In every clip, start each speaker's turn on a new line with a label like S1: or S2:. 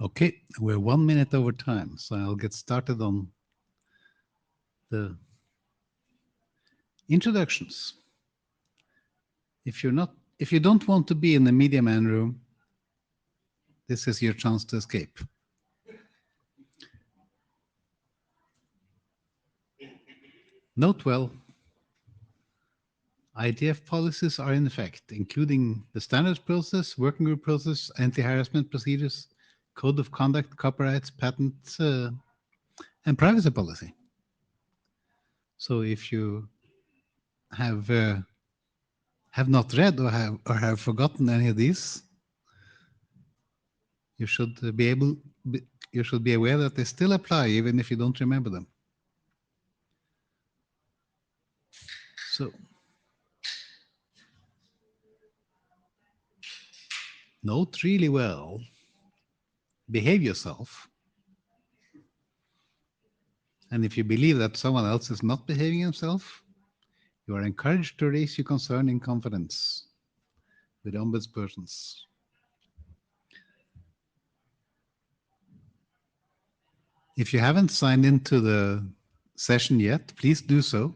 S1: Okay, we're 1 minute over time, so I'll get started on the introductions. If you don't want to be in the Media Man room, this is your chance to escape. Note well, IETF policies are in effect, including the standards process, working group process, anti-harassment procedures, code of conduct, copyrights, patents, and privacy policy. So if you have not read or have forgotten any of these, you should you should be aware that they still apply even if you don't remember them. So note really well, behave yourself, and if you believe that someone else is not behaving himself, you are encouraged to raise your concern in confidence with ombudspersons. If you haven't signed into the session yet, please do so.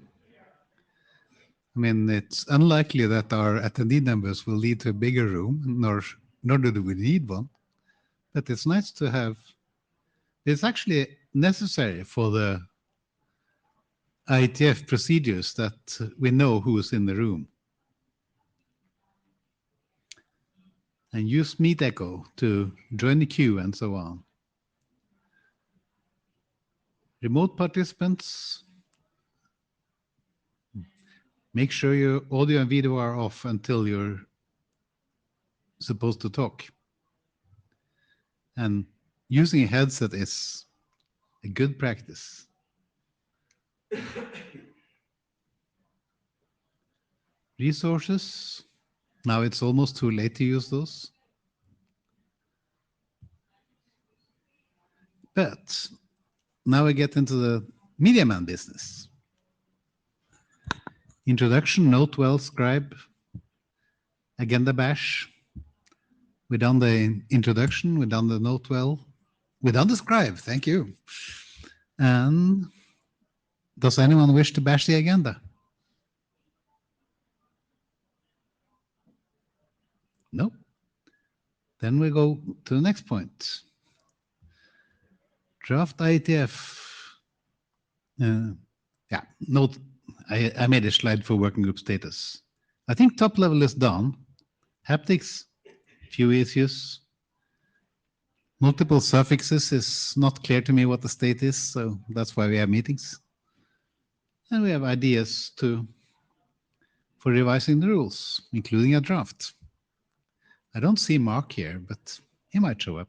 S1: I mean, it's unlikely that our attendee numbers will lead to a bigger room, nor do we need one. But it's nice to have. It's actually necessary for the IETF procedures that we know who is in the room. And use Meet Echo to join the queue and so on. Remote participants, make sure your audio and video are off until you're supposed to talk. And using a headset is a good practice. Resources, now it's almost too late to use those. But now we get into the Media Man business. Introduction, note well, scribe, agenda bash. We've done the introduction, we've done the note well, we've done the scribe, thank you. And does anyone wish to bash the agenda? No? Then we go to the next point. Draft IETF. Yeah, note, I made a slide for working group status. I think top level is done. Haptics, few issues. Multiple suffixes is not clear to me what the state is, so that's why we have meetings. And we have ideas for revising the rules, including a draft. I don't see Mark here, but he might show up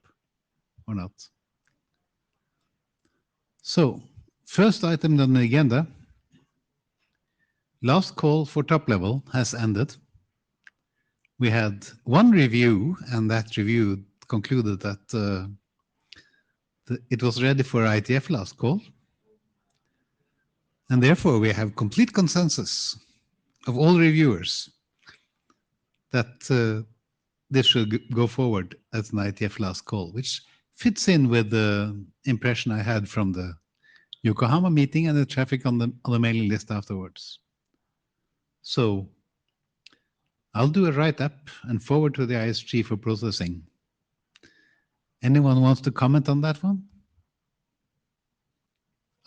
S1: or not. So, first item on the agenda, last call for top level has ended. We had one review, and that review concluded that it was ready for IETF last call. And therefore, we have complete consensus of all reviewers that this should go forward as an IETF last call, which fits in with the impression I had from the Yokohama meeting and the traffic on the mailing list afterwards. So I'll do a write-up and forward to the ISG for processing. Anyone wants to comment on that one?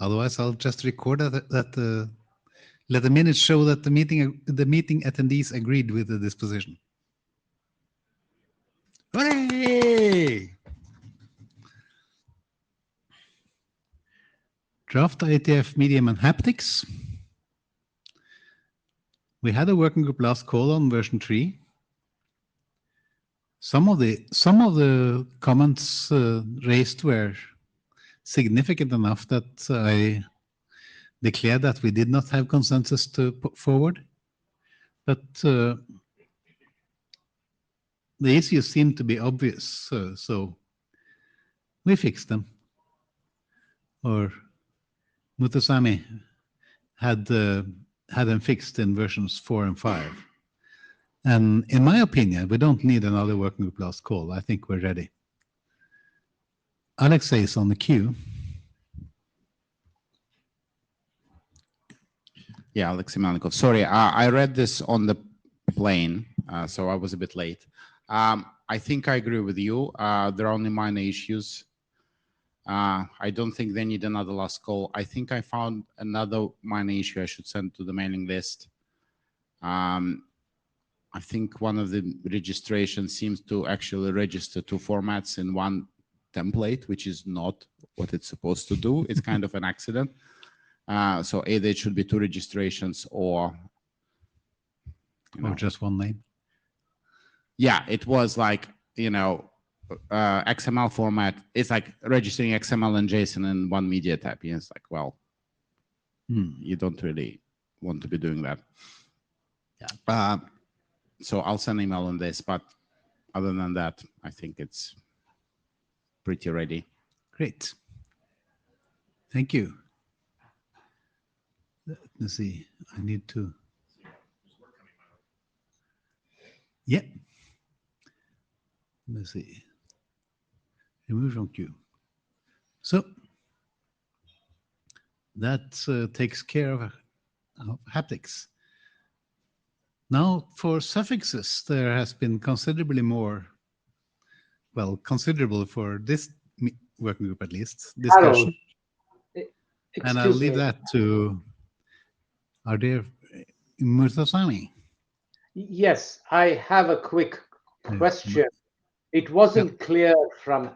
S1: Otherwise, I'll just record that let the minutes show that the meeting attendees agreed with the disposition. Hooray! Draft IETF medium and haptics. We had a working group last call on version 3. Some of the comments raised were significant enough that I declared that we did not have consensus to put forward. But the issues seemed to be obvious, so we fixed them. Or Mutasami had them fixed in versions 4 and 5. And in my opinion, we don't need another working group last call. I think we're ready. Alexei is on the queue.
S2: Yeah, Alexei Malikov. Sorry, I read this on the plane, so I was a bit late. I think I agree with you. There are only minor issues. I don't think they need another last call. I think I found another minor issue I should send to the mailing list. I think one of the registrations seems to actually register two formats in one template, which is not what it's supposed to do. It's kind of an accident. So either it should be two registrations or
S1: just one name.
S2: Yeah, it was like, XML format. It's like registering XML and JSON in one media tab. And it's like, well, you don't really want to be doing that. Yeah. So I'll send an email on this, but other than that, I think it's pretty ready.
S1: Great. Thank you. Let me see. I need to. Yeah. Let me see. Remove from queue. So that takes care of haptics. Now for suffixes, there has been considerably more, well, considerable for this working group at least, discussion. And I'll leave that to our dear Murtasani.
S3: Yes, I have a quick question. It wasn't clear from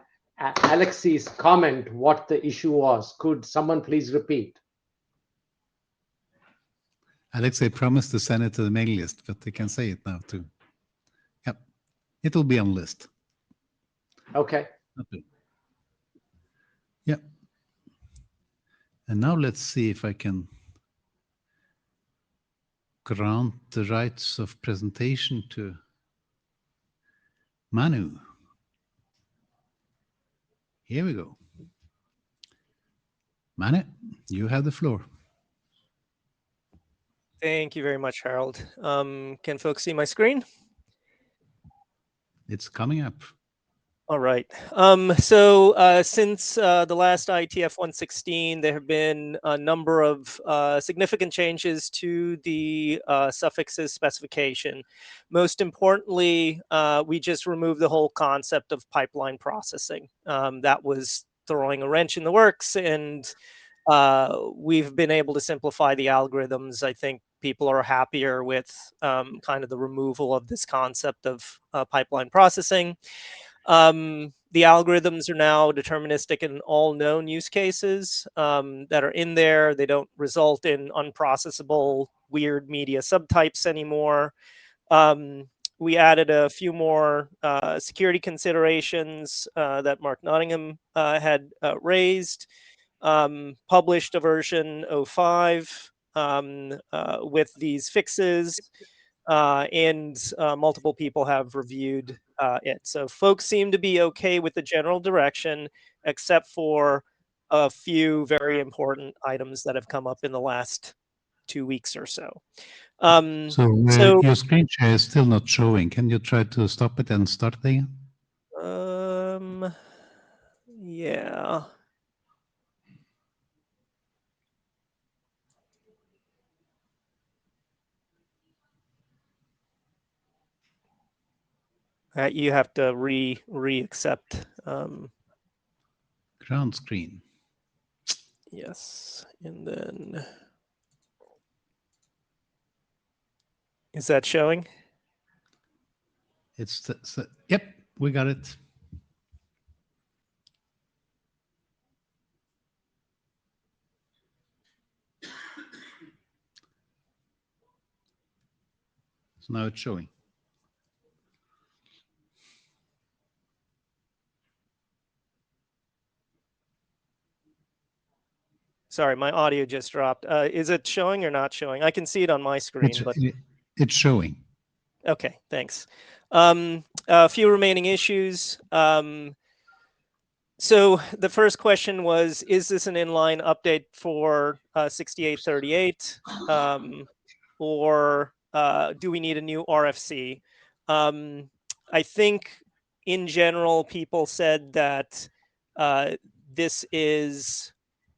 S3: Alexei's comment what the issue was. Could someone please repeat?
S1: Alexei promised to send it to the mailing list, but they can say it now too. Yep, it'll be on list.
S3: Okay.
S1: Yep. And now let's see if I can grant the rights of presentation to Manu. Here we go. Manu, you have the floor.
S4: Thank you very much, Harold. Can folks see my screen?
S1: It's coming up.
S4: All right. So since the last IETF116, there have been a number of significant changes to the suffixes specification. Most importantly, we just removed the whole concept of pipeline processing. That was throwing a wrench in the works, and we've been able to simplify the algorithms. I think people are happier with kind of the removal of this concept of pipeline processing. The algorithms are now deterministic in all known use cases that are in there. They don't result in unprocessable weird media subtypes anymore. We added a few more security considerations that Mark Nottingham had raised. Published a version 05 with these fixes, and multiple people have reviewed it. So folks seem to be okay with the general direction, except for a few very important items that have come up in the last 2 weeks or so.
S1: So your screen share is still not showing. Can you try to stop it and start again?
S4: Yeah. You have to re-accept.
S1: Ground screen.
S4: Yes, and then is that showing?
S1: It's yep, we got it. So now it's showing.
S4: Sorry, my audio just dropped. Is it showing or not showing? I can see it on my screen, but
S1: it's showing.
S4: Okay, thanks. A few remaining issues. So the first question was, is this an inline update for 6838, or do we need a new RFC? I think in general, people said that this is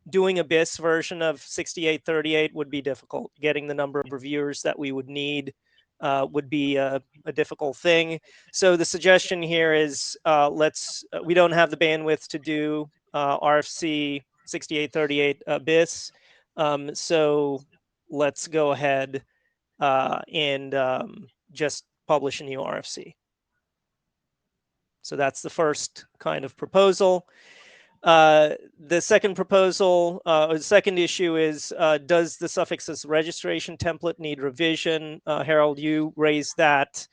S4: doing a BIS version of 6838 would be difficult. Getting the number of reviewers that we would need would be a difficult thing. So the suggestion here is we don't have the bandwidth to do RFC 6838 BIS. So let's go ahead and just publish a new RFC. So that's the first kind of proposal. The second proposal, or the second issue is, does the suffixes registration template need revision? Harold, you raised that.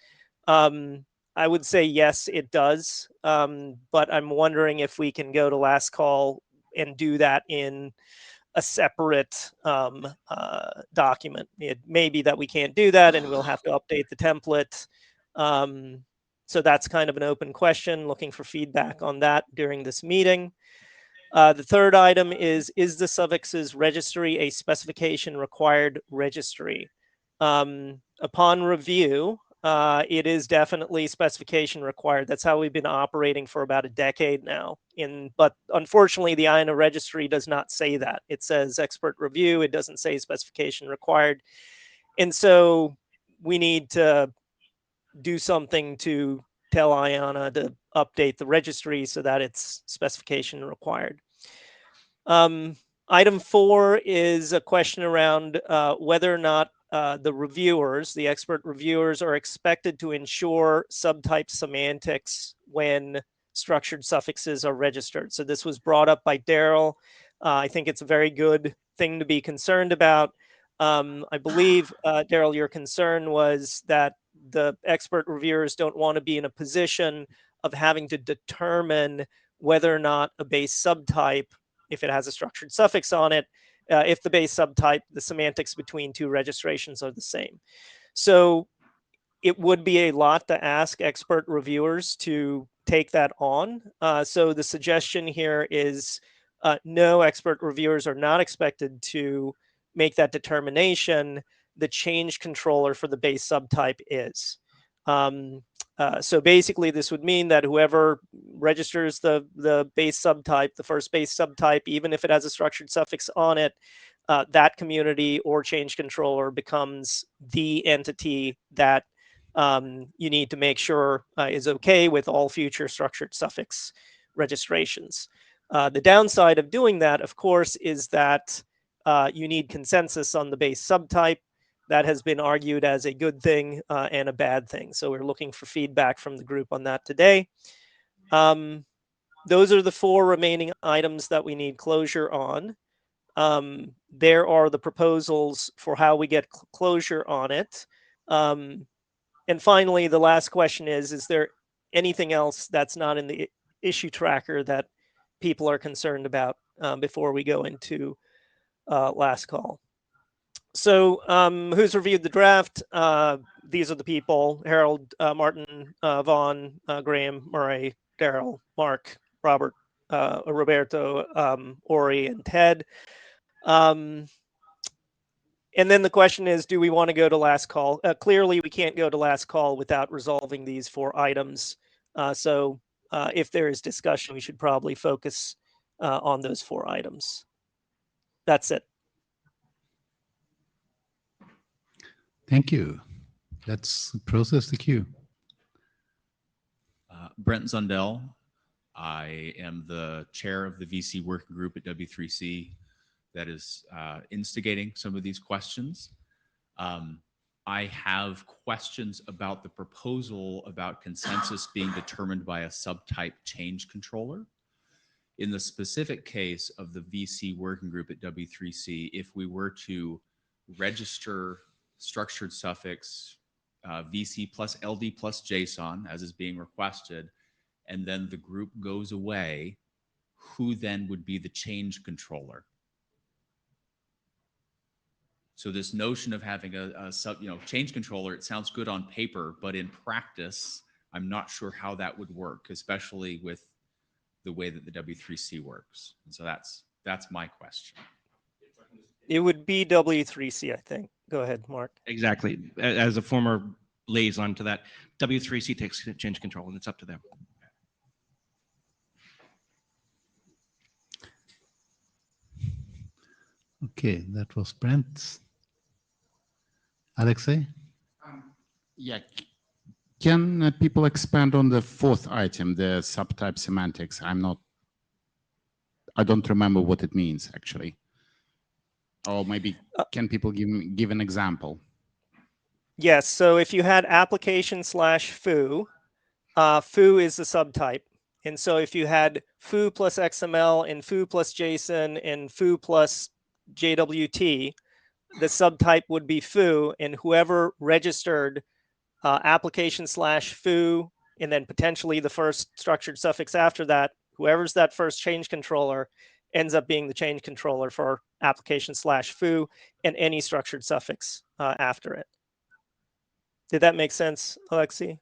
S4: I would say yes, it does. But I'm wondering if we can go to last call and do that in a separate document. It may be that we can't do that and we'll have to update the template. So that's kind of an open question, looking for feedback on that during this meeting. The third item is the suffixes registry a specification required registry? Upon review, it is definitely specification required. That's how we've been operating for about a decade now. But unfortunately, the INA registry does not say that. It says expert review. It doesn't say specification required. And so we need to do something to tell IANA to update the registry so that it's specification required. Item 4 is a question around whether or not the expert reviewers, are expected to ensure subtype semantics when structured suffixes are registered. So this was brought up by Daryl. I think it's a very good thing to be concerned about. I believe, Daryl, your concern was that the expert reviewers don't want to be in a position of having to determine whether or not a base subtype, if it has a structured suffix on it, if the base subtype, the semantics between two registrations are the same. So it would be a lot to ask expert reviewers to take that on. So the suggestion here is no, expert reviewers are not expected to make that determination. The change controller for the base subtype is. So basically, this would mean that whoever registers the base subtype, the first base subtype, even if it has a structured suffix on it, that community or change controller becomes the entity that you need to make sure is okay with all future structured suffix registrations. The downside of doing that, of course, is that you need consensus on the base subtype. That has been argued as a good thing and a bad thing. So we're looking for feedback from the group on that today. Those are the 4 remaining items that we need closure on. There are the proposals for how we get closure on it. And finally, the last question is there anything else that's not in the issue tracker that people are concerned about before we go into last call? So who's reviewed the draft? These are the people: Harold, Martin, Vaughn, Graham, Murray, Daryl, Mark, Robert, Roberto, Ori, and Ted. And then the question is, do we want to go to last call? Clearly, we can't go to last call without resolving these 4 items. So if there is discussion, we should probably focus on those 4 items. That's it.
S1: Thank you. Let's process the queue.
S5: Brent Zundell. I am the chair of the VC working group at W3C that is instigating some of these questions. I have questions about the proposal about consensus being determined by a subtype change controller. In the specific case of the VC working group at W3C, if we were to register structured suffix VC plus LD plus JSON, as is being requested, and then the group goes away, who then would be the change controller? So this notion of having a change controller, it sounds good on paper, but in practice, I'm not sure how that would work, especially with the way that the W3C works. And so that's my question.
S4: It would be W3C, I think. Go ahead, Mark.
S6: Exactly. As a former liaison to that, W3C takes change control, and it's up to them.
S1: Okay, that was Brent. Alexei?
S2: Yeah. Can people expand on the fourth item, the subtype semantics? I don't remember what it means actually. Or maybe can people give an example?
S4: Yes. So if you had application/foo, foo is the subtype. And so if you had foo plus XML and foo plus JSON and foo plus JWT, the subtype would be foo, and whoever registered application/foo and then potentially the first structured suffix after that, whoever's that first change controller ends up being the change controller for application/foo and any structured suffix after it. Did that make sense, Alexei?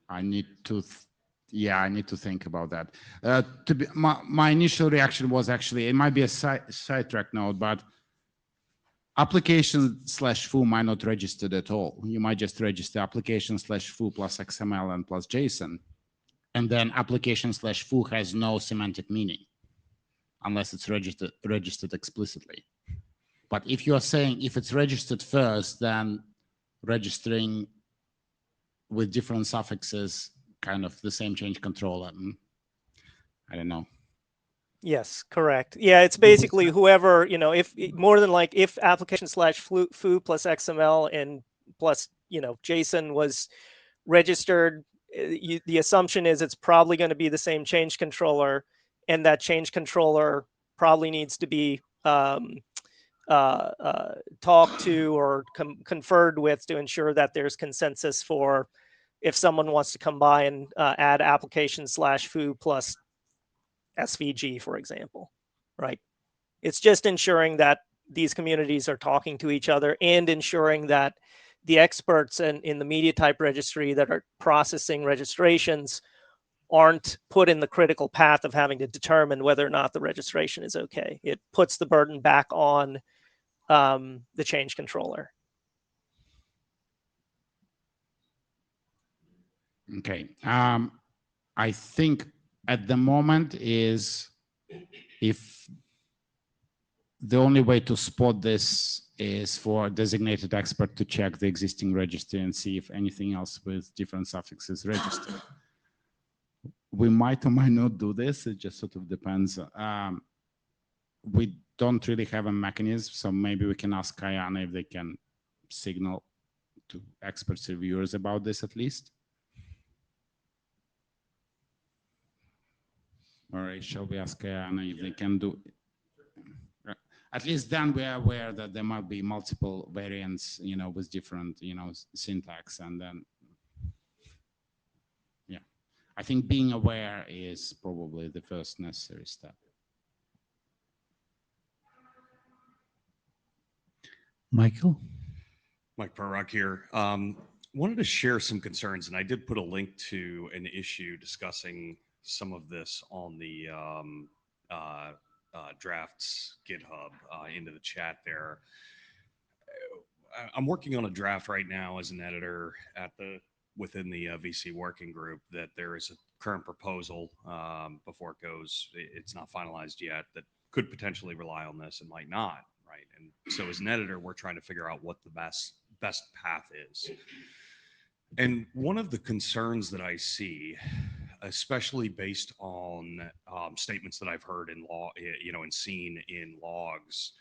S2: I need to, I need to think about that. My initial reaction was actually, it might be a sidetrack note, but application/foo might not register at all. You might just register application/foo plus XML and plus JSON. And then application/foo has no semantic meaning unless it's registered explicitly. But if you're saying if it's registered first, then registering with different suffixes, kind of the same change controller. I don't know.
S4: Yes, correct. Yeah, it's basically whoever, if more than like if application/foo plus XML and plus, JSON was registered, the assumption is it's probably going to be the same change controller, and that change controller probably needs to be talked to or conferred with to ensure that there's consensus for if someone wants to come by and add application/foo plus SVG, for example, right? It's just ensuring that these communities are talking to each other and ensuring that the experts in the media type registry that are processing registrations aren't put in the critical path of having to determine whether or not the registration is okay. It puts the burden back on the change controller.
S2: Okay. I think at the moment is if the only way to spot this is for a designated expert to check the existing registry and see if anything else with different suffixes registered. We might or might not do this. It just sort of depends. We don't really have a mechanism, so maybe we can ask Kayana if they can signal to experts reviewers about this at least. All right, shall we ask Kayana if they can do? At least then we are aware that there might be multiple variants, with different, syntax, and then, yeah, I think being aware is probably the first necessary step.
S1: Michael?
S7: Mike Perrock here. Wanted to share some concerns, and I did put a link to an issue discussing some of this on the drafts GitHub into the chat there. I'm working on a draft right now as an editor within the VC working group. That there is a current proposal before it goes. It's not finalized yet. That could potentially rely on this and might not. Right. And so as an editor, we're trying to figure out what the best path is. And one of the concerns that I see, especially based on statements that I've heard in law, and seen in logs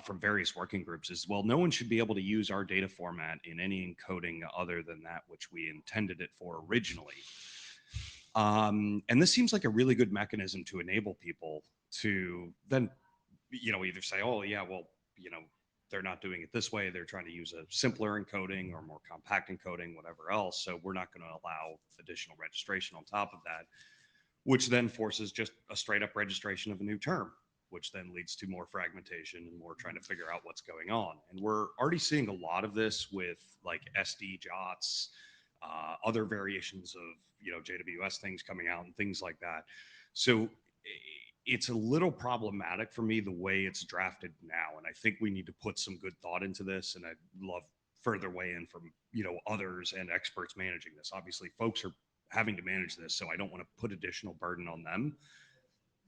S7: from various working groups is, well, no one should be able to use our data format in any encoding other than that which we intended it for originally. And this seems like a really good mechanism to enable people to then, either say, oh, yeah, well, they're not doing it this way. They're trying to use a simpler encoding or more compact encoding, whatever else. So we're not going to allow additional registration on top of that, which then forces just a straight up registration of a new term, which then leads to more fragmentation and more trying to figure out what's going on. And we're already seeing a lot of this with like SD JOTs, other variations of, JWS things coming out and things like that. So it's a little problematic for me the way it's drafted now, and I think we need to put some good thought into this, and I'd love further weigh in from others and experts managing this. Obviously folks are having to manage this, so I don't want to put additional burden on them,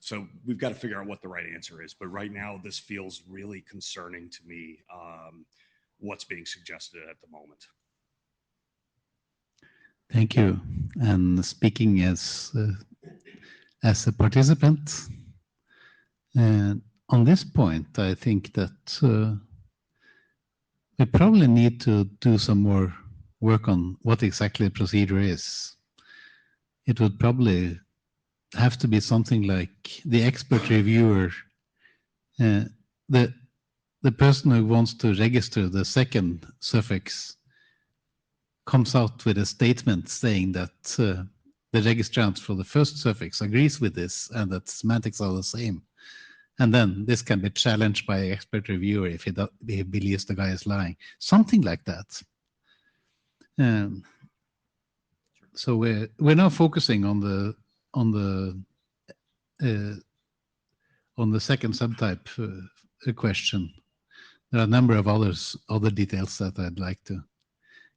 S7: So we've got to figure out what the right answer is. But right now, this feels really concerning to me, what's being suggested at the moment.
S1: Thank you. And speaking as a participant, on this point, I think that we probably need to do some more work on what exactly a procedure is. It would probably have to be something like the expert reviewer, the person who wants to register the second suffix comes out with a statement saying that the registrant for the first suffix agrees with this and that semantics are the same. And then this can be challenged by an expert reviewer if he believes the guy is lying. Something like that. So we're now focusing on the second subtype question. There are a number of other details that I'd like to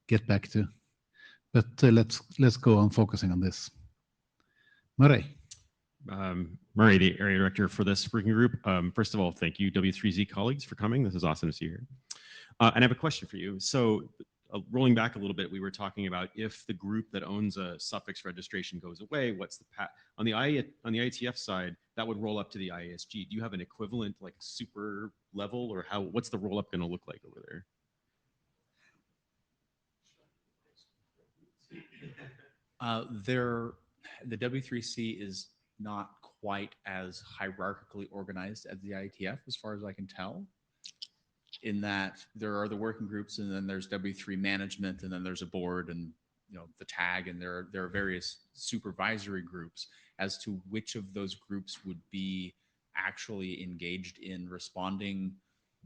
S1: get back to, but let's go on focusing on this. Murray.
S6: Murray, the area director for this working group. First of all, thank you, W3Z colleagues, for coming. This is awesome to see you here. And I have a question for you. So rolling back a little bit, we were talking about if the group that owns a suffix registration goes away, what's the on the IETF side, that would roll up to the IASG. Do you have an equivalent, like super level, or what's the roll up going to look like over there?
S5: The W3C is not quite as hierarchically organized as the IETF, as far as I can tell, in that there are the working groups, and then there's W3 management, and then there's a board, and the tag, and there are various supervisory groups. As to which of those groups would be actually engaged in responding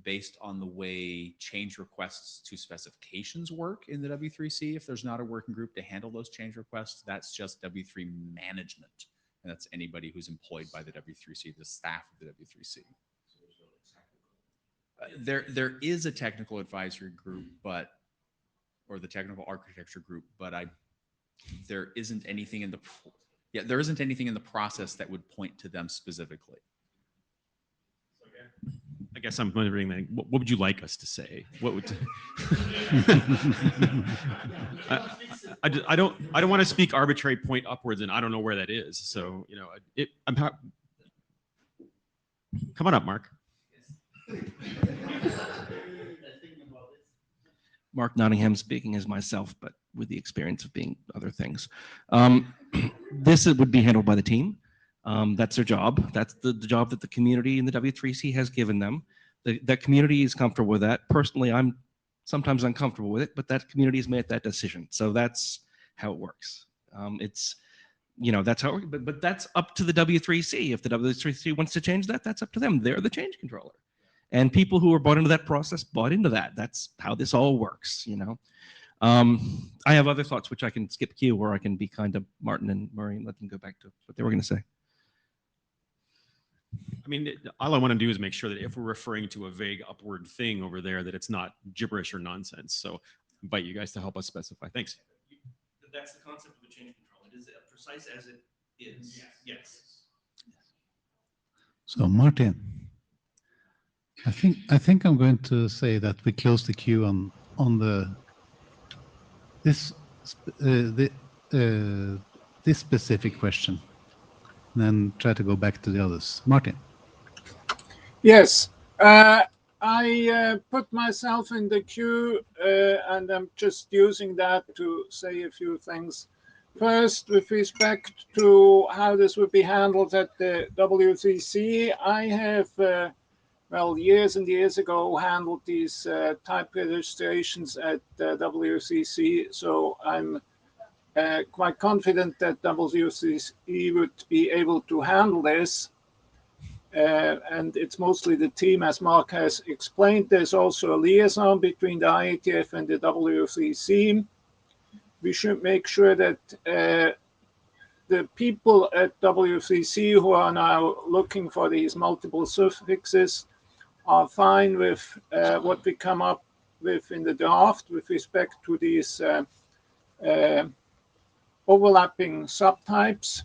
S5: based on the way change requests to specifications work in the W3C, if there's not a working group to handle those change requests, that's just W3 management. And that's anybody who's employed by the W3C, the staff of the W3C. There is a technical advisory group, or the technical architecture group, but there isn't anything in the process that would point to them specifically.
S6: I guess I'm wondering, what would you like us to say? What would? I don't want to speak arbitrary point upwards, and I don't know where that is. So come on up, Mark.
S8: Mark Nottingham speaking as myself, but with the experience of being other things. This would be handled by the team. That's their job. That's the job that the community in the W3C has given them. That community is comfortable with that. Personally, I'm sometimes uncomfortable with it, but that community has made that decision. So that's how it works. That's how it works. But that's up to the W3C. If the W3C wants to change that, that's up to them. They're the change controller. And people who are bought into that process bought into that. That's how this all works, I have other thoughts, which I can skip queue, or I can be kind of Martin and Murray and let them go back to what they were going to say.
S6: I mean, all I want to do is make sure that if we're referring to a vague upward thing over there, that it's not gibberish or nonsense. So I invite you guys to help us specify. Thanks.
S8: That's the concept of a change control. It is precise as it is. Yes.
S1: So Martin, I think I'm going to say that we close the queue on this specific question, and then try to go back to the others. Martin.
S9: Yes, I put myself in the queue, and I'm just using that to say a few things. First, with respect to how this would be handled at the WCC, I have, years and years ago, handled these type registrations at WCC, so I'm quite confident that WCC would be able to handle this. And it's mostly the team, as Mark has explained. There's also a liaison between the IETF and the WCC. We should make sure that the people at WCC who are now looking for these multiple suffixes are fine with what we come up with in the draft with respect to these overlapping subtypes.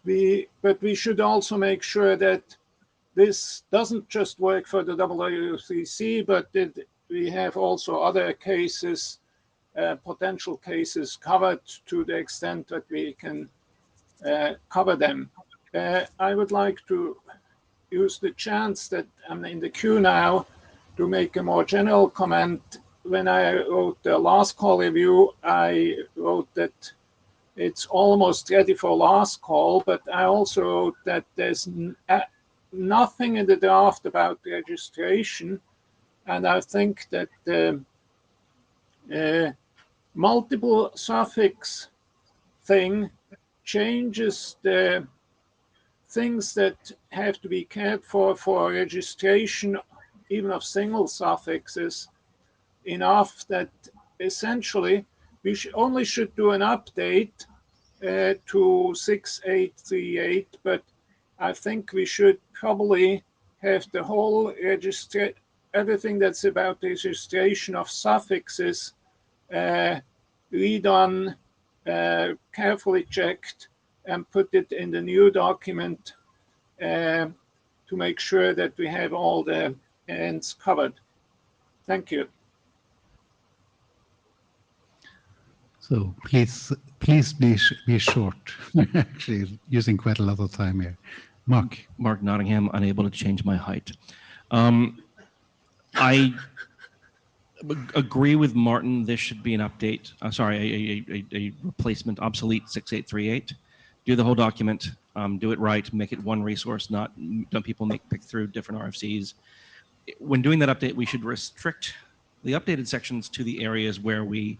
S9: but we should also make sure that this doesn't just work for the W3C, but that we have also other cases, potential cases covered to the extent that we can cover them. I would like to use the chance that I'm in the queue now to make a more general comment. When I wrote the last call review, I wrote that it's almost ready for last call, but I also wrote that there's nothing in the draft about registration, and I think that the multiple suffix thing changes the things that have to be cared for registration, even of single suffixes, enough that essentially we only should do an update to 6838, but I think we should probably have the whole everything that's about registration of suffixes redone, carefully checked, and put it in the new document to make sure that we have all the ends covered. Thank you.
S1: So please be short. Actually, using quite a lot of time here. Mark.
S8: Mark Nottingham, unable to change my height. I agree with Martin. This should be an update. A replacement, obsolete 6838. Do the whole document. Do it right. Make it one resource. Don't people pick through different RFCs. When doing that update, we should restrict the updated sections to the areas where we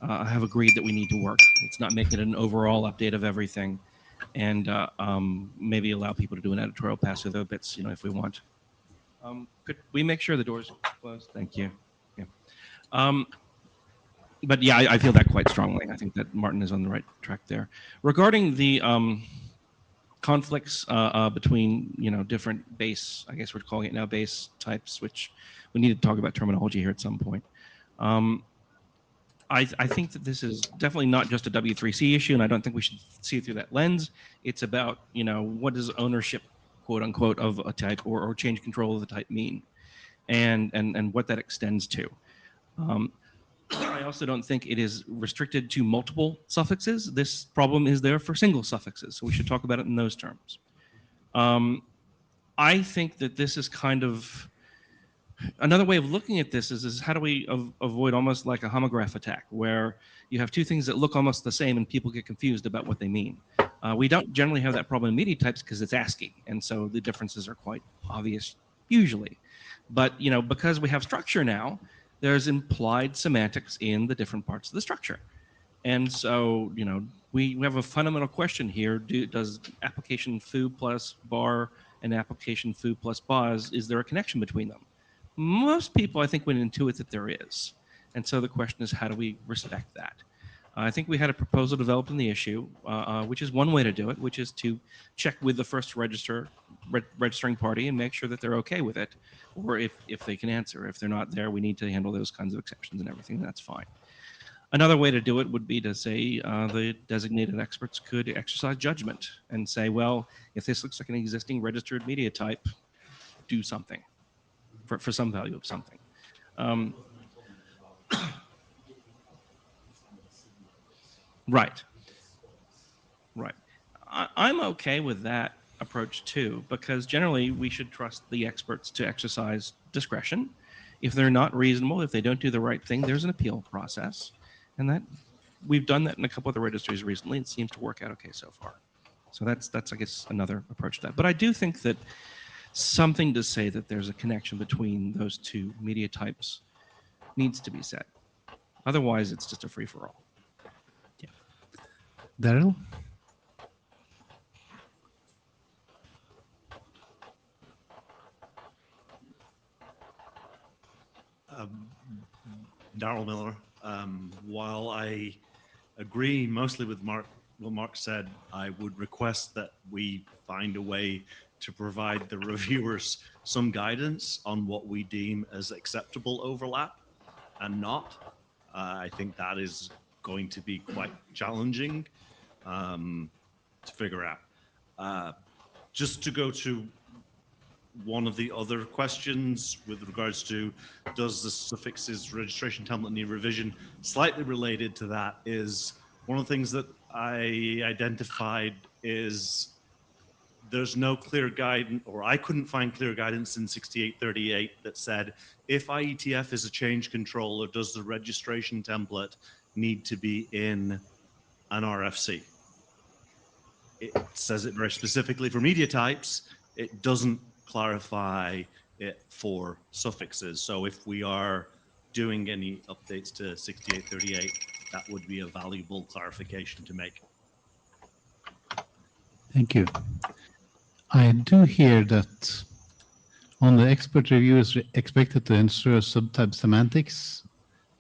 S8: have agreed that we need to work. Let's not make it an overall update of everything, and maybe allow people to do an editorial pass through those bits, if we want. Could we make sure the doors are closed? Thank you. Yeah. But yeah, I feel that quite strongly. I think that Martin is on the right track there. Regarding the conflicts between different base, I guess we're calling it now base types, which we need to talk about terminology here at some point. I think that this is definitely not just a W3C issue, and I don't think we should see it through that lens. It's about, what does ownership, quote unquote, of a type or change control of the type mean, and what that extends to. I also don't think it is restricted to multiple suffixes. This problem is there for single suffixes, so we should talk about it in those terms. I think that this is kind of another way of looking at this is how do we avoid almost like a homograph attack, where you have two things that look almost the same and people get confused about what they mean. We don't generally have that problem in media types because it's ASCII, and so the differences are quite obvious usually. But because we have structure now, there's implied semantics in the different parts of the structure. And so, we have a fundamental question here. Does application foo plus bar and application foo plus bars, is there a connection between them? Most people, I think, would intuit that there is. And so the question is, how do we respect that? I think we had a proposal developed in the issue, which is one way to do it, which is to check with the first registering party and make sure that they're okay with it, or if they can answer. If they're not there, we need to handle those kinds of exceptions and everything. That's fine. Another way to do it would be to say the designated experts could exercise judgment and say, well, if this looks like an existing registered media type, do something for some value of something. Right. I'm okay with that approach too, because generally we should trust the experts to exercise discretion. If they're not reasonable, if they don't do the right thing, there's an appeal process. And that we've done that in a couple of the registries recently. It seems to work out okay so far. So that's I guess another approach to that. But I do think that something to say that there's a connection between those two media types needs to be said. Otherwise, it's just a free-for-all. Yeah.
S1: Daryl?
S10: Daryl Miller. While I agree mostly with what Mark said, I would request that we find a way to provide the reviewers some guidance on what we deem as acceptable overlap and not. I think that is going to be quite challenging to figure out. Just to go to one of the other questions with regards to does the suffixes registration template need revision, slightly related to that is one of the things that I identified is there's no clear guidance, or I couldn't find clear guidance in 6838 that said if IETF is a change controller, does the registration template need to be in an RFC? It says it very specifically for media types. It doesn't clarify it for suffixes. So if we are doing any updates to 6838, that would be a valuable clarification to make.
S1: Thank you. I do hear that on the expert review is expected to ensure subtype semantics.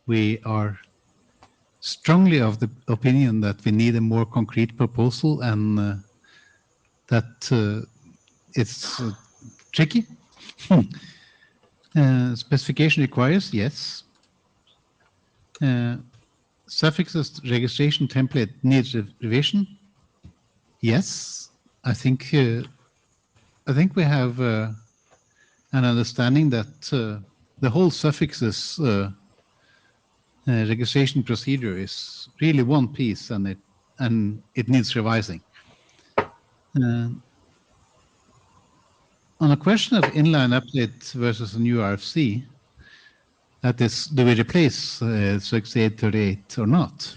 S1: We are strongly of the opinion that we need a more concrete proposal and that it's tricky. Specification requires, yes. Suffixes registration template needs revision. Yes, I think we have an understanding that the whole suffixes registration procedure is really one piece, and it needs revising. On a question of inline update versus a new RFC, that is, do we replace 6838 or not?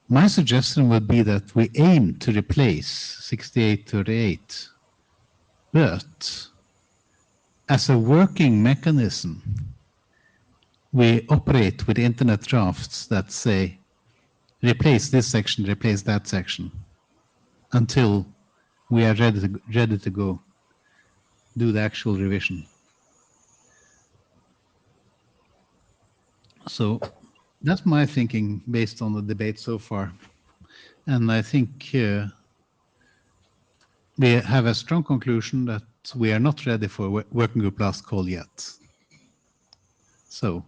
S1: My suggestion would be that we aim to replace 6838, but as a working mechanism, we operate with internet drafts that say, replace this section, replace that section, until we are ready to go do the actual revision. So that's my thinking based on the debate so far. And I think we have a strong conclusion that we are not ready for working group last call yet. So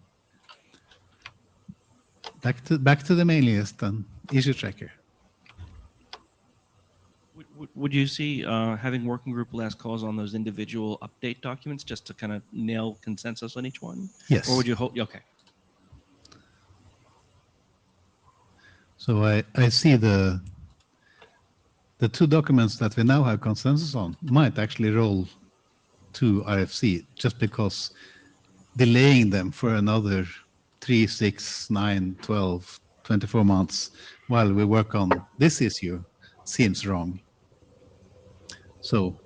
S1: back to the mailing list and issue tracker.
S8: Would you see having working group last calls on those individual update documents just to kind of nail consensus on each one?
S1: Yes.
S8: Or would you hope? Okay.
S1: So I see the two documents that we now have consensus on might actually roll to RFC just because delaying them for another 3, 6, 9, 12, 24 months while we work on this issue seems wrong. So,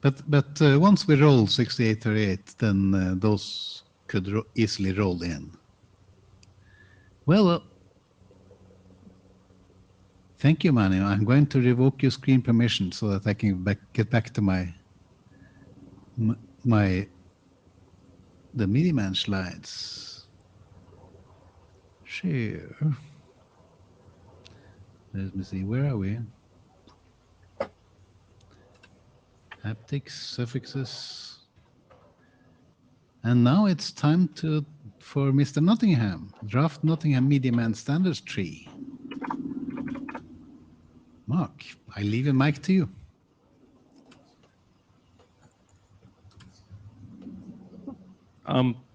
S1: but once we roll 6838, then those could easily roll in. Well, thank you, Manu. I'm going to revoke your screen permission so that I can get back to the MediaMan slides. Share. Let me see, where are we? Haptics, suffixes. And now it's time for Mr. Nottingham, draft Nottingham MediaMan standards tree. Mark, I leave the mic to you.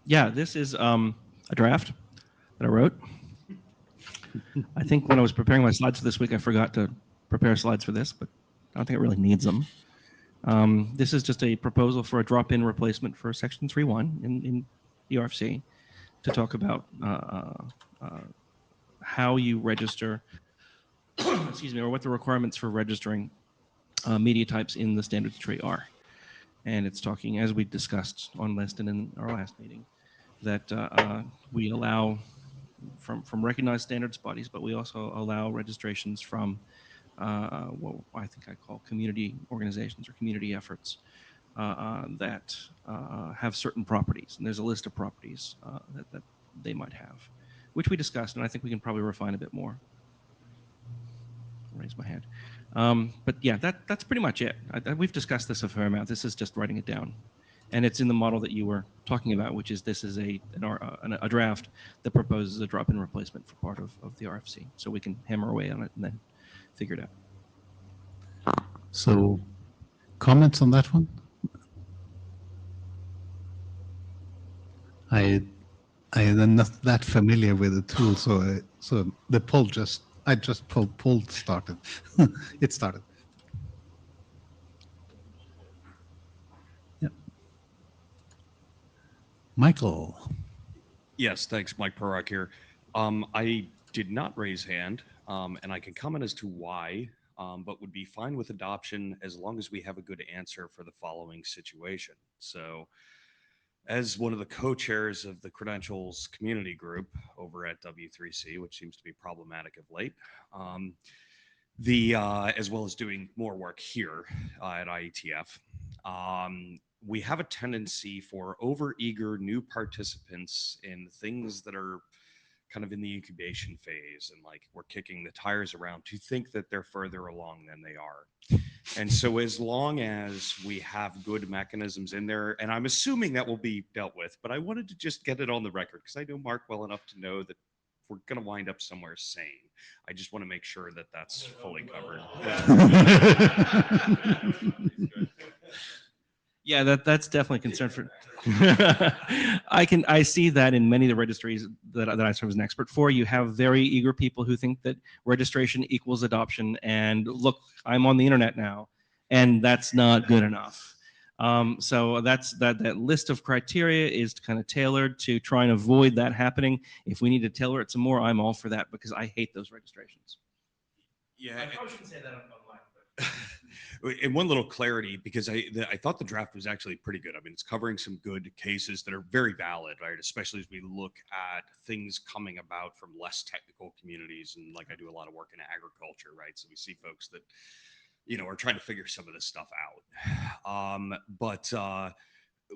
S8: Yeah, this is a draft that I wrote. I think when I was preparing my slides for this week, I forgot to prepare slides for this, but I don't think it really needs them. This is just a proposal for a drop-in replacement for Section 3.1 in the RFC to talk about how you register, excuse me, or what the requirements for registering media types in the standards tree are. And it's talking, as we discussed on list and in our last meeting, that we allow from recognized standards bodies, but we also allow registrations from what I think I call community organizations or community efforts that have certain properties. And there's a list of properties that they might have, which we discussed, and I think we can probably refine a bit more. Raise my hand. But yeah, that's pretty much it. We've discussed this a fair amount. This is just writing it down. And it's in the model that you were talking about, which is this is a draft that proposes a drop-in replacement for part of the RFC. So we can hammer away on it and then figure it out.
S1: So, comments on that one? I am not that familiar with the tool, so the poll poll started. It started. Yeah. Michael.
S7: Yes, thanks, Mike Perrock here. I did not raise hand, and I can comment as to why, but would be fine with adoption as long as we have a good answer for the following situation. So, as one of the co-chairs of the credentials community group over at W3C, which seems to be problematic of late, as well as doing more work here at IETF, we have a tendency for overeager new participants in things that are kind of in the incubation phase and like we're kicking the tires around to think that they're further along than they are. And so as long as we have good mechanisms in there, and I'm assuming that will be dealt with, but I wanted to just get it on the record because I know Mark well enough to know that we're going to wind up somewhere sane. I just want to make sure that that's fully covered.
S8: Yeah, that's definitely a concern for. I see that in many of the registries that I serve as an expert for. You have very eager people who think that registration equals adoption, and look, I'm on the internet now, and that's not good enough. So that list of criteria is kind of tailored to try and avoid that happening. If we need to tailor it some more, I'm all for that because I hate those registrations.
S7: Yeah,
S8: I probably shouldn't say that online.
S7: And one little clarity, because I thought the draft was actually pretty good. I mean, it's covering some good cases that are very valid, right? Especially as we look at things coming about from less technical communities. And like I do a lot of work in agriculture, right? So we see folks that, are trying to figure some of this stuff out. But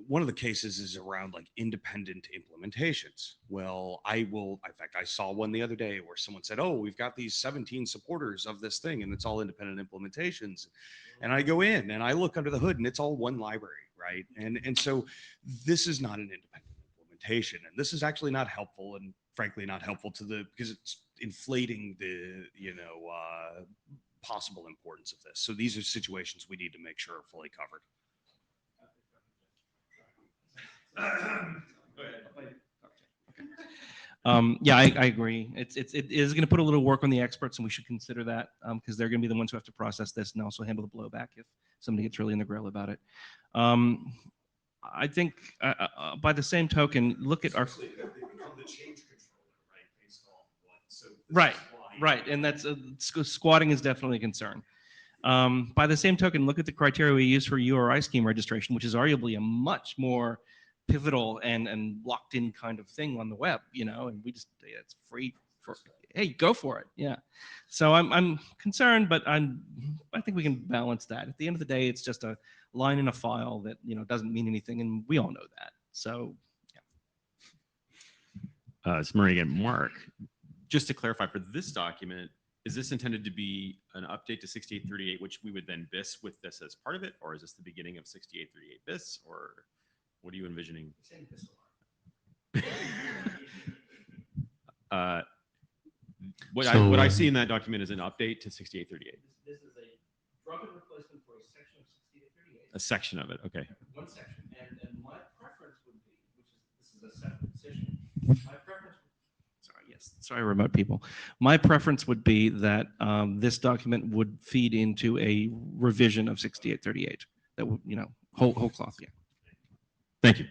S7: one of the cases is around like independent implementations. Well, in fact, I saw one the other day where someone said, oh, we've got these 17 supporters of this thing and it's all independent implementations. And I go in and I look under the hood and it's all one library, right? And so this is not an independent implementation. And this is actually not helpful and frankly not helpful because it's inflating the, possible importance of this. So these are situations we need to make sure are fully covered.
S8: Yeah, I agree. It is going to put a little work on the experts, and we should consider that because they're going to be the ones who have to process this and also handle the blowback if somebody gets really in the grill about it. I think by the same token, look at our right, and that's squatting is definitely a concern. By the same token, look at the criteria we use for URI scheme registration, which is arguably a much more pivotal and locked in kind of thing on the web, and we just, it's free for, hey, go for it. Yeah. So I'm concerned, but I think we can balance that. At the end of the day, it's just a line in a file that, doesn't mean anything. And we all know that. So, yeah.
S6: It's Murray again. Mark, just to clarify for this document, is this intended to be an update to 6838, which we would then BIS with this as part of it? Or is this the beginning of 6838 BIS? Or what are you envisioning? What I see in that document is an update to 6838.
S8: This is a drop-in replacement for a section of 6838.
S6: A section of it, okay.
S8: One section, and my preference would be, this is a separate decision. My preference. Sorry, remote people. My preference would be that this document would feed into a revision of 6838. That would, whole cloth. Yeah.
S6: Thank you.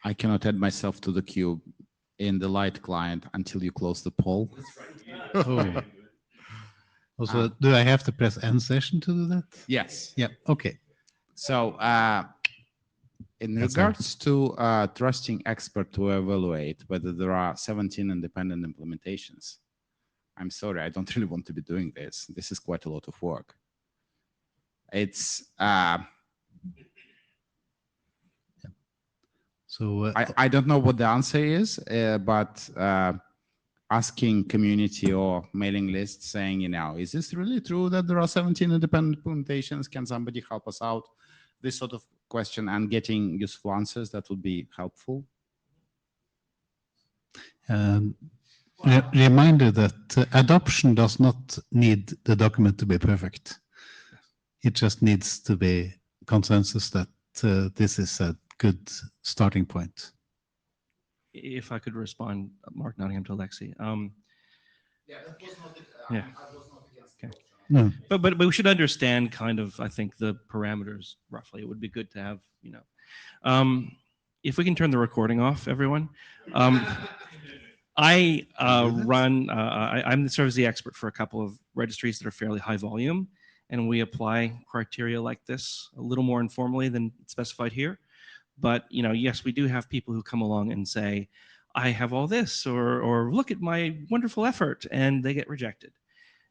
S2: I cannot add myself to the queue in the light client until you close the poll.
S1: Oh. Also, do I have to press end session to do that?
S2: Yes.
S1: Yeah. Okay.
S2: So in regards to trusting expert to evaluate whether there are 17 independent implementations, I'm sorry, I don't really want to be doing this. This is quite a lot of work. It's
S1: so
S2: I don't know what the answer is, but asking community or mailing list saying, is this really true that there are 17 independent implementations? Can somebody help us out? This sort of question and getting useful answers, that would be helpful.
S1: Reminder that adoption does not need the document to be perfect. It just needs to be consensus that this is a good starting point.
S8: If I could respond, Mark Nottingham to Alexi.
S2: Yeah, that was not.
S8: Yeah.
S2: I was not against.
S8: Okay.
S1: No.
S8: But we should understand kind of, I think, the parameters roughly. It would be good to have, you know. If we can turn the recording off, everyone. I run, I'm the service expert for a couple of registries that are fairly high volume, and we apply criteria like this a little more informally than specified here. But, you know, yes, we do have people who come along and say, I have all this, or look at my wonderful effort, and they get rejected.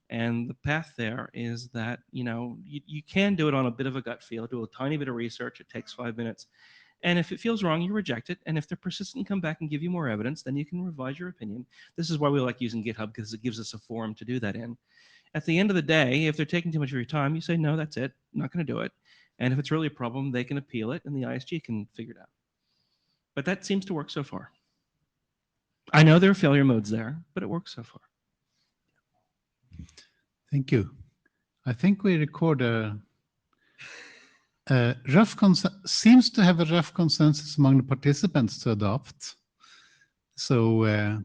S8: And the path there is that, you know, you can do it on a bit of a gut feel, do a tiny bit of research, it takes 5 minutes. And if it feels wrong, you reject it. And if they're persistent, come back and give you more evidence, then you can revise your opinion. This is why we like using GitHub, because it gives us a forum to do that in. At the end of the day, if they're taking too much of your time, you say, no, that's it, I'm not going to do it. And if it's really a problem, they can appeal it and the ISG can figure it out. But that seems to work so far. I know there are failure modes there, but it works so far.
S1: Thank you. I think we record a seems to have a rough consensus among the participants to adopt. So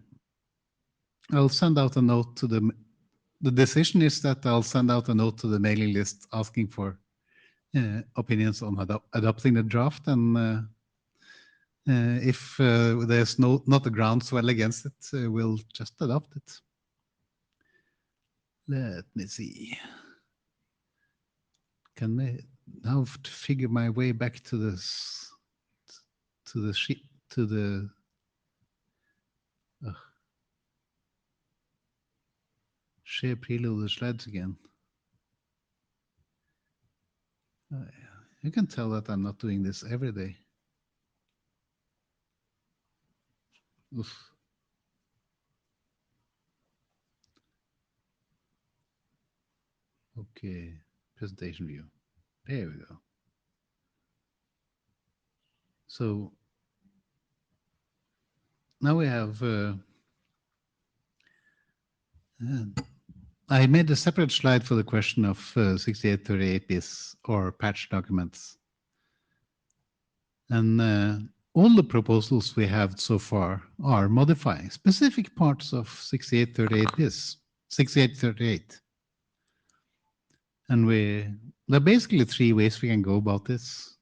S1: I'll send out a note to the decision is that I'll send out a note to the mailing list asking for opinions on adopting the draft, and if there's not a groundswell against it, we'll just adopt it. Let me see. Can I now figure my way back to this, to the sheet, to the share preload the slides again? You can tell that I'm not doing this every day. Oof. Okay, presentation view. There we go. So now we have, I made a separate slide for the question of 6838 bis or patch documents. And all the proposals we have so far are modifying specific parts of 6838 bis, 6838. And there are basically three ways we can go about this.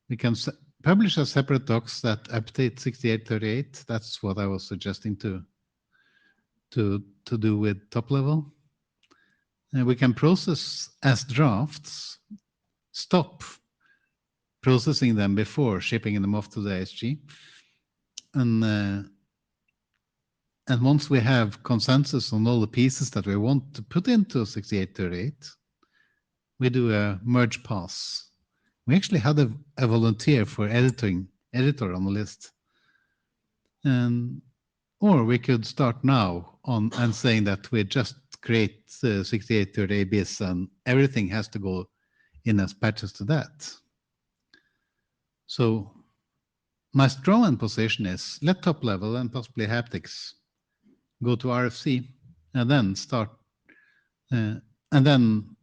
S1: We can publish a separate docs that update 6838. That's what I was suggesting to do with top level. And we can process as drafts, stop processing them before shipping them off to the ISG. And once we have consensus on all the pieces that we want to put into 6838, we do a merge pass. We actually had a volunteer for editor on the list. Or we could start now and saying that we just create 6838 bis and everything has to go in as patches to that. So my strong position is let top level and possibly haptics go to RFC and then start, and then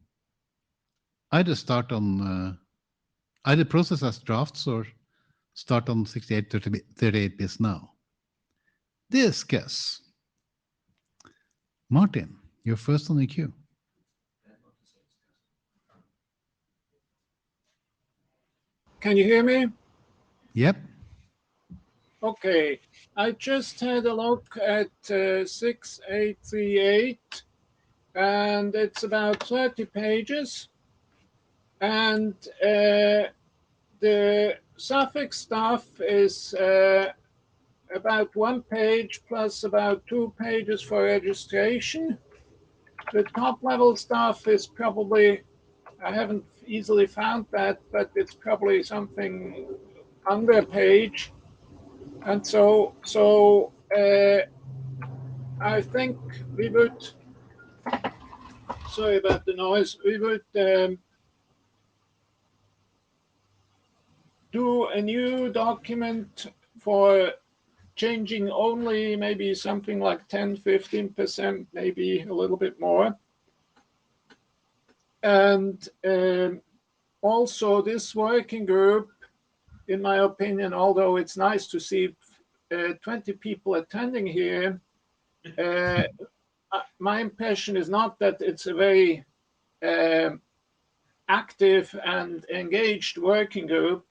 S1: either start on either process as drafts or start on 6838 bis now. Discuss. Martin, you're first on the queue.
S9: Can you hear me?
S1: Yep.
S9: Okay, I just had a look at 6838, and it's about 30 pages. And the suffix stuff is about 1 page plus about 2 pages for registration. The top level stuff is probably, I haven't easily found that, but it's probably something under a page. And so I think we would, sorry about the noise, we would do a new document for changing only maybe something like 10-15%, maybe a little bit more. And also this working group, in my opinion, although it's nice to see 20 people attending here, my impression is not that it's a very active and engaged working group.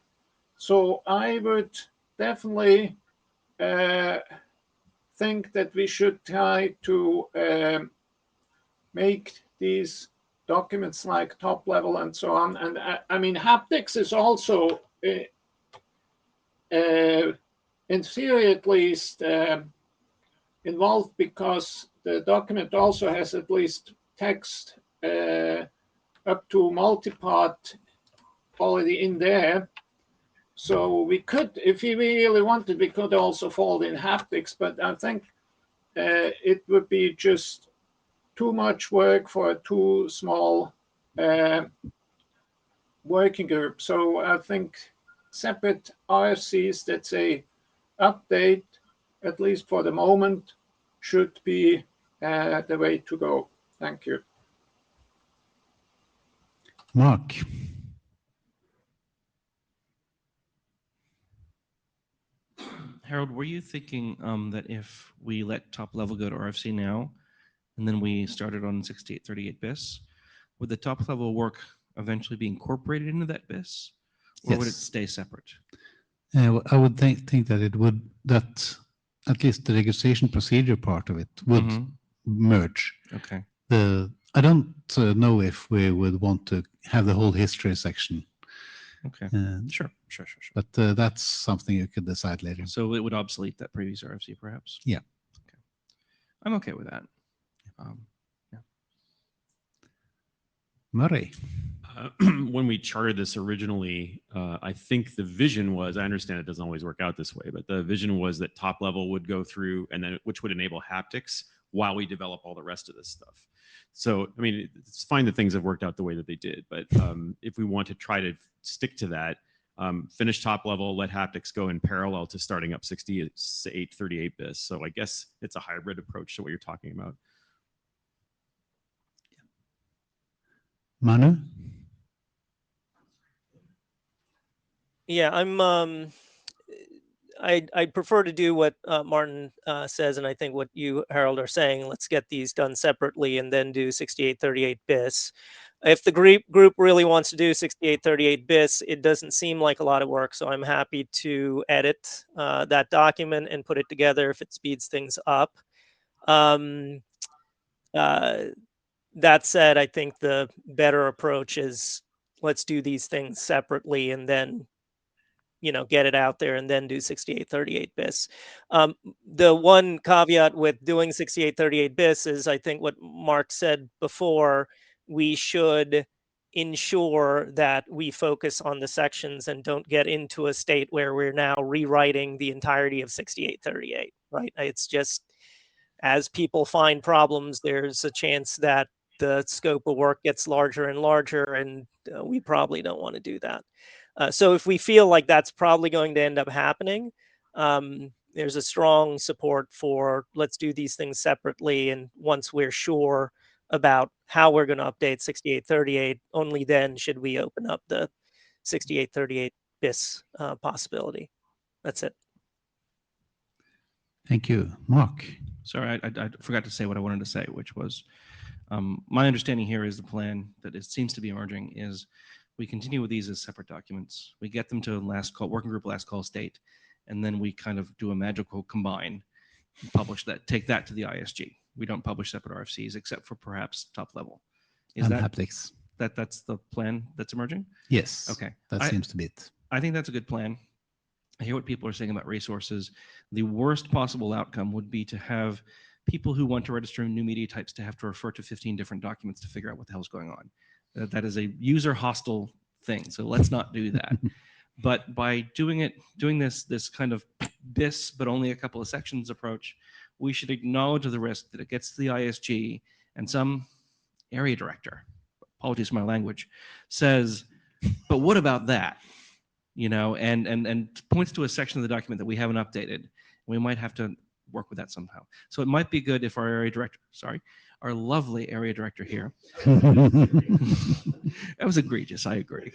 S9: So I would definitely think that we should try to make these documents like top level and so on. And I mean, haptics is also, in theory at least, involved because the document also has at least text up to multi-part already in there. So we could, if we really wanted, we could also fold in haptics, but I think it would be just too much work for a too small working group. So I think separate RFCs that say update, at least for the moment, should be the way to go. Thank you.
S1: Mark.
S8: Harold, were you thinking that if we let top level go to RFC now, and then we started on 6838 BIS, would the top level work eventually be incorporated into that BIS, or would it
S1: Yes.
S8: stay separate?
S1: Well, I would think that it would, that at least the registration procedure part of it would
S8: Mhm.
S1: merge.
S8: Okay.
S1: I don't know if we would want to have the whole history section,
S8: Okay. Sure.
S1: but that's something you could decide later.
S8: So it would obsolete that previous RFC, perhaps?
S1: Yeah.
S8: Okay. I'm okay with that. Yeah.
S1: Murray.
S6: When we charted this originally, I think the vision was, I understand it doesn't always work out this way, but the vision was that top level would go through and then which would enable haptics while we develop all the rest of this stuff. So, I mean, it's fine that things have worked out the way that they did, but if we want to try to stick to that, finish top level, let haptics go in parallel to starting up 6838 BIS. So I guess it's a hybrid approach to what you're talking about.
S1: Manu?
S4: Yeah, I'd prefer to do what Martin says, and I think what you, Harold, are saying. Let's get these done separately and then do 6838 BIS. If the group really wants to do 6838 BIS, it doesn't seem like a lot of work, so I'm happy to edit that document and put it together if it speeds things up. That said, I think the better approach is let's do these things separately and then, get it out there and then do 6838 BIS. The one caveat with doing 6838 BIS is I think what Mark said before, we should ensure that we focus on the sections and don't get into a state where we're now rewriting the entirety of 6838, right? It's just, as people find problems, there's a chance that the scope of work gets larger and larger, and we probably don't want to do that. So if we feel like that's probably going to end up happening, there's a strong support for let's do these things separately. And once we're sure about how we're going to update 6838, only then should we open up the 6838 BIS possibility. That's it.
S1: Thank you. Mark?
S8: Sorry, I forgot to say what I wanted to say, which was my understanding here is the plan that it seems to be emerging is we continue with these as separate documents. We get them to working group last call state, and then we kind of do a magical combine, and publish that, take that to the ISG. We don't publish separate RFCs except for perhaps top level. Is
S1: And
S8: that
S1: haptics.
S8: that's the plan that's emerging?
S1: Yes.
S8: Okay.
S1: That seems to be it.
S8: I think that's a good plan. I hear what people are saying about resources. The worst possible outcome would be to have people who want to register new media types to have to refer to 15 different documents to figure out what the hell's going on. That is a user hostile thing. So let's not do that. But by doing this kind of BIS, but only a couple of sections approach, we should acknowledge the risk that it gets to the ISG and some area director, apologies for my language, says, but what about that? And points to a section of the document that we haven't updated. We might have to work with that somehow. So it might be good if our area director, our lovely area director here, that was egregious, I agree.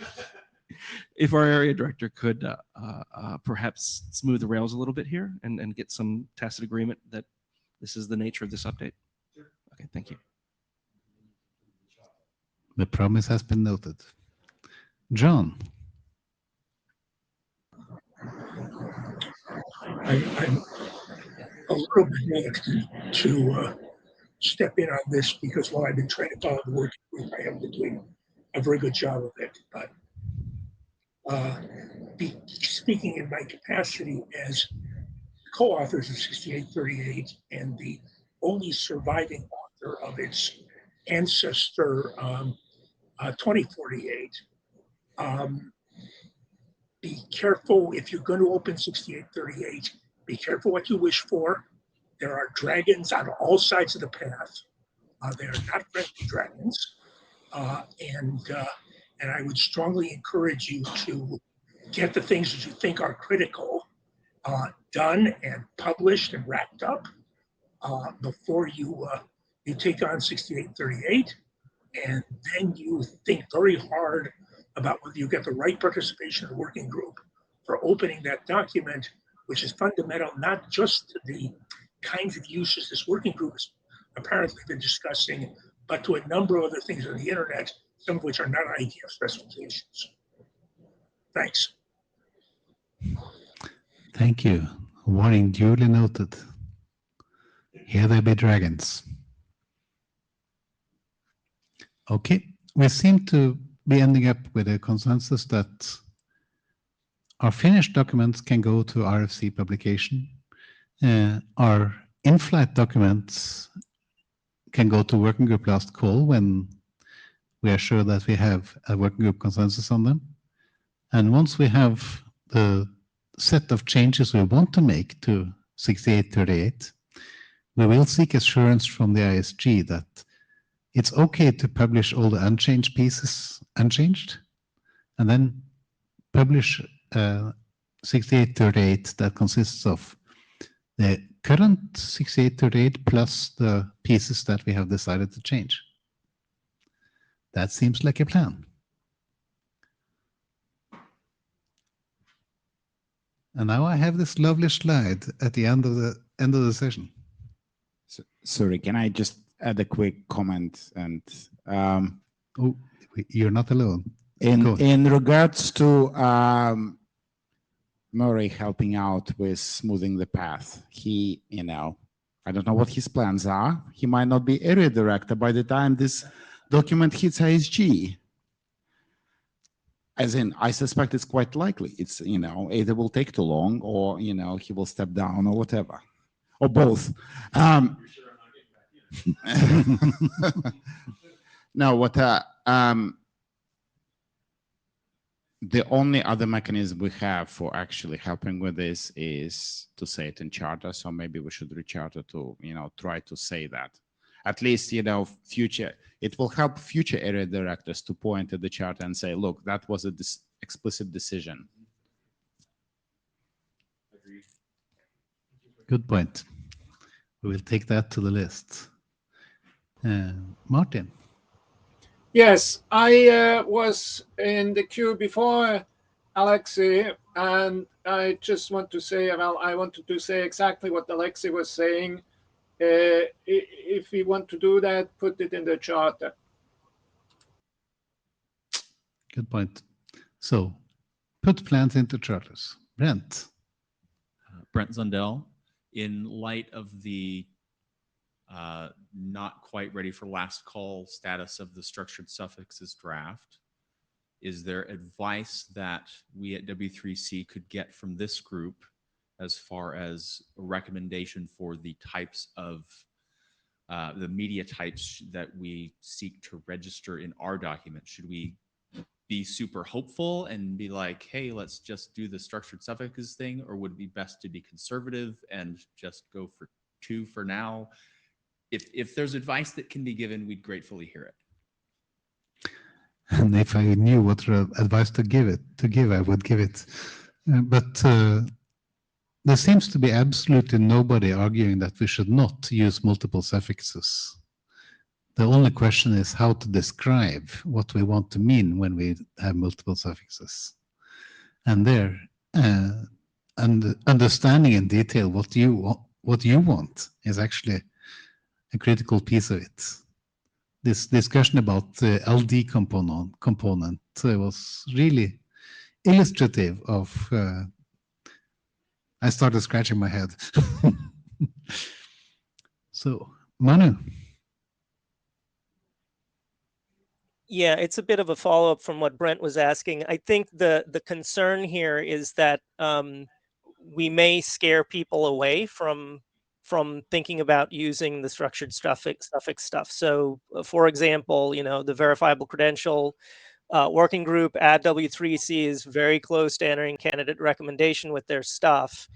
S8: If our area director could perhaps smooth the rails a little bit here and get some tacit agreement that this is the nature of this update. Okay, thank you.
S1: The promise has been noted. John.
S11: I'm a little bit reluctant to step in on this because while I've been trying to follow the working group, I haven't been doing a very good job of it. But speaking in my capacity as co-authors of 6838 and the only surviving author of its ancestor 2048, be careful if you're going to open 6838. Be careful what you wish for. There are dragons on all sides of the path. They are not friendly dragons, and I would strongly encourage you to get the things that you think are critical done and published and wrapped up before you take on 6838, and then you think very hard about whether you get the right participation in the working group for opening that document, which is fundamental not just to the kinds of uses this working group has apparently been discussing, but to a number of other things on the internet, some of which are not IETF specifications. Thanks.
S1: Thank you. Warning duly noted. Here there be dragons. Okay, we seem to be ending up with a consensus that our finished documents can go to RFC publication. Our in-flight documents can go to working group last call when we are sure that we have a working group consensus on them. And once we have the set of changes we want to make to 6838, we will seek assurance from the ISG that it's okay to publish all the unchanged pieces unchanged, and then publish 6838 that consists of the current 6838 plus the pieces that we have decided to change. That seems like a plan. And now I have this lovely slide at the end of the session.
S2: So, sorry, can I just add a quick comment? And
S1: oh, you're not alone.
S2: In regards to Murray helping out with smoothing the path, he, I don't know what his plans are. He might not be area director by the time this document hits ISG. As in, I suspect it's quite likely. It's, either will take too long or, he will step down or whatever, or both. No, what the only other mechanism we have for actually helping with this is to say it in charter. So maybe we should recharter to, try to say that. At least, future, it will help future area directors to point at the charter and say, look, that was a explicit decision.
S1: Agreed. Good point. We will take that to the list. Martin.
S9: Yes, I was in the queue before Alexei, and I just want to say, well, I wanted to say exactly what Alexei was saying. If we want to do that, put it in the charter.
S1: Good point. So, put plans into charters. Brent.
S5: Brent Zundell, in light of the not quite ready for last call status of the structured suffixes draft, is there advice that we at W3C could get from this group as far as a recommendation for the types of the media types that we seek to register in our document? Should we be super hopeful and be like, hey, let's just do the structured suffixes thing, or would it be best to be conservative and just go for 2 for now? If there's advice that can be given, we'd gratefully hear it.
S1: And if I knew what advice to give, I would give it. But there seems to be absolutely nobody arguing that we should not use multiple suffixes. The only question is how to describe what we want to mean when we have multiple suffixes. And there, and understanding in detail what you want is actually a critical piece of it. This discussion about the LD component was really illustrative of. I started scratching my head. So, Manu.
S4: Yeah, it's a bit of a follow-up from what Brent was asking. I think the concern here is that we may scare people away from thinking about using the structured suffix stuff. So, for example, the verifiable credential working group at W3C is very close to entering candidate recommendation with their stuff,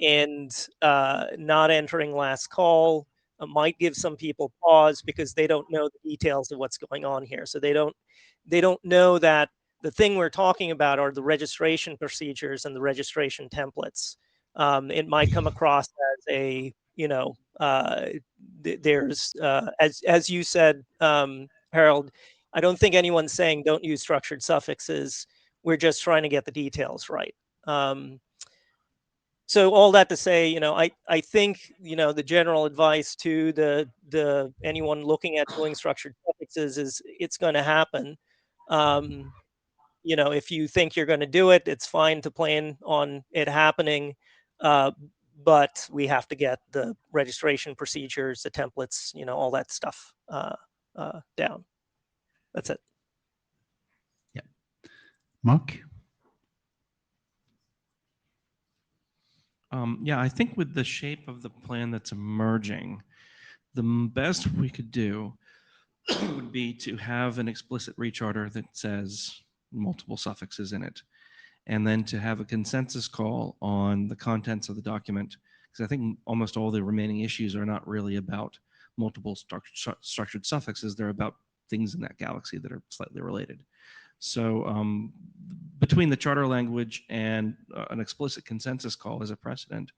S4: and not entering last call might give some people pause because they don't know the details of what's going on here. So they don't know that the thing we're talking about are the registration procedures and the registration templates. It might come across as a, there's, as you said, Harold, I don't think anyone's saying don't use structured suffixes. We're just trying to get the details right. So all that to say, I think, the general advice to the anyone looking at doing structured suffixes is it's going to happen. If you think you're going to do it, it's fine to plan on it happening. But we have to get the registration procedures, the templates, all that stuff down. That's it.
S1: Yeah. Mark?
S8: Yeah, I think with the shape of the plan that's emerging, the best we could do would be to have an explicit recharter that says multiple suffixes in it, and then to have a consensus call on the contents of the document, because I think almost all the remaining issues are not really about multiple structured suffixes. They're about things in that galaxy that are slightly related. So between the charter language and an explicit consensus call as a precedent,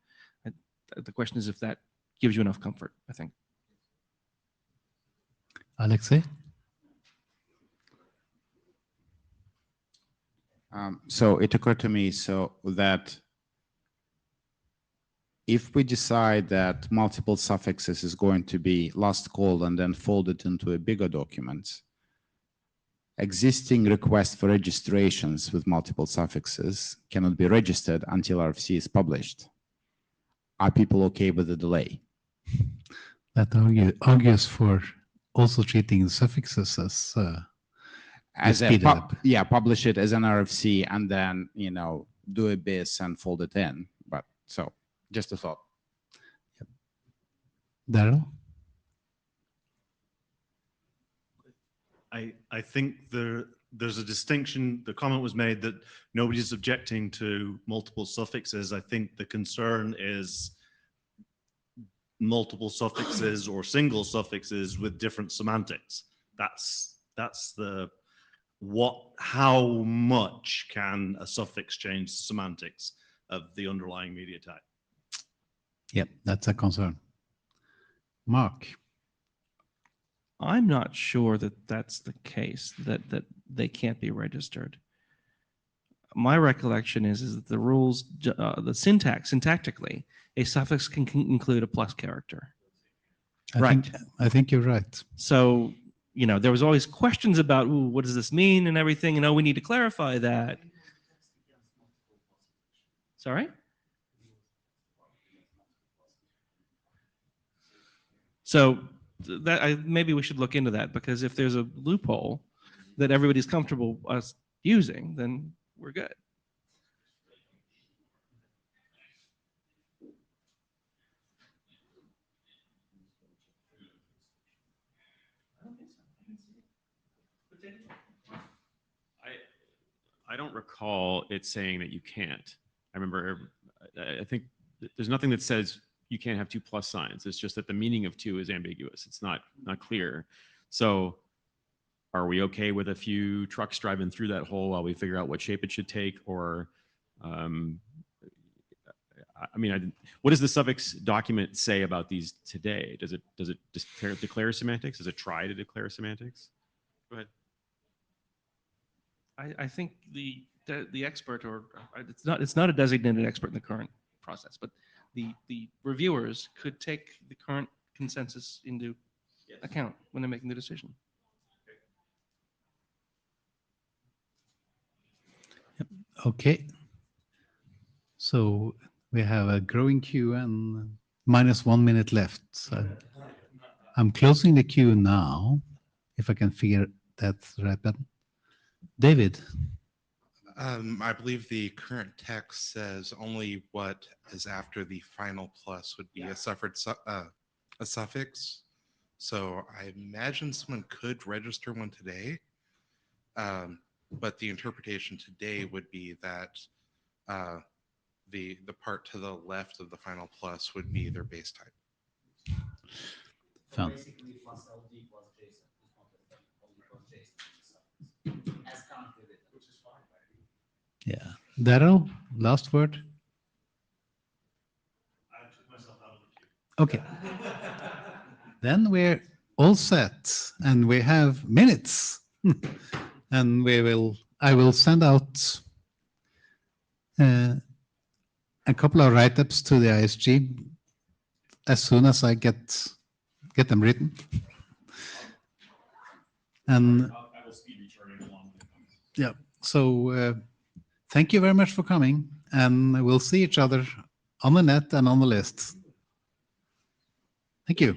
S8: the question is if that gives you enough comfort, I think.
S1: Alexei?
S2: So it occurred to me that if we decide that multiple suffixes is going to be last called and then folded into a bigger document, existing requests for registrations with multiple suffixes cannot be registered until RFC is published. Are people okay with the delay?
S1: That argues for also treating suffixes as
S2: publish it as an RFC and then do a BIS and fold it in. But so just a thought.
S1: Yep. Daryl?
S10: I think there's a distinction. The comment was made that nobody's objecting to multiple suffixes. I think the concern is multiple suffixes or single suffixes with different semantics. That's the how much can a suffix change the semantics of the underlying media type?
S1: Yep, that's a concern. Mark?
S8: I'm not sure that that's the case, that they can't be registered. My recollection is that the rules, the syntactically, a suffix can include a plus character.
S1: I think you're right.
S8: So, there was always questions about, what does this mean and everything, we need to clarify that. Sorry? So maybe we should look into that, because if there's a loophole that everybody's comfortable us using, then we're good.
S6: I don't recall it saying that you can't. I think there's nothing that says you can't have 2 plus signs. It's just that the meaning of 2 is ambiguous. It's not clear. So are we okay with a few trucks driving through that hole while we figure out what shape it should take? Or I mean, what does the suffix document say about these today? Does it declare semantics? Does it try to declare semantics? Go ahead.
S8: I think the expert, or it's not a designated expert in the current process, but the reviewers could take the current consensus into account when they're making the decision.
S1: Okay. So we have a growing queue and -1 minute left. So I'm closing the queue now, if I can figure that right button. David.
S12: I believe the current text says only what is after the final plus would be a suffix. So I imagine someone could register one today, but the interpretation today would be that the part to the left of the final plus would be their base type.
S1: Found.
S13: Basically, plus LD plus JSON. As counted, which is fine.
S1: Yeah. Daryl, last word.
S10: I took myself out of the queue.
S1: Okay. Then we're all set and we have minutes. And I will send out a couple of write-ups to the ISG as soon as I get them written. And
S7: I will speed returning along.
S1: yeah, so thank you very much for coming, and we'll see each other on the net and on the list. Thank you.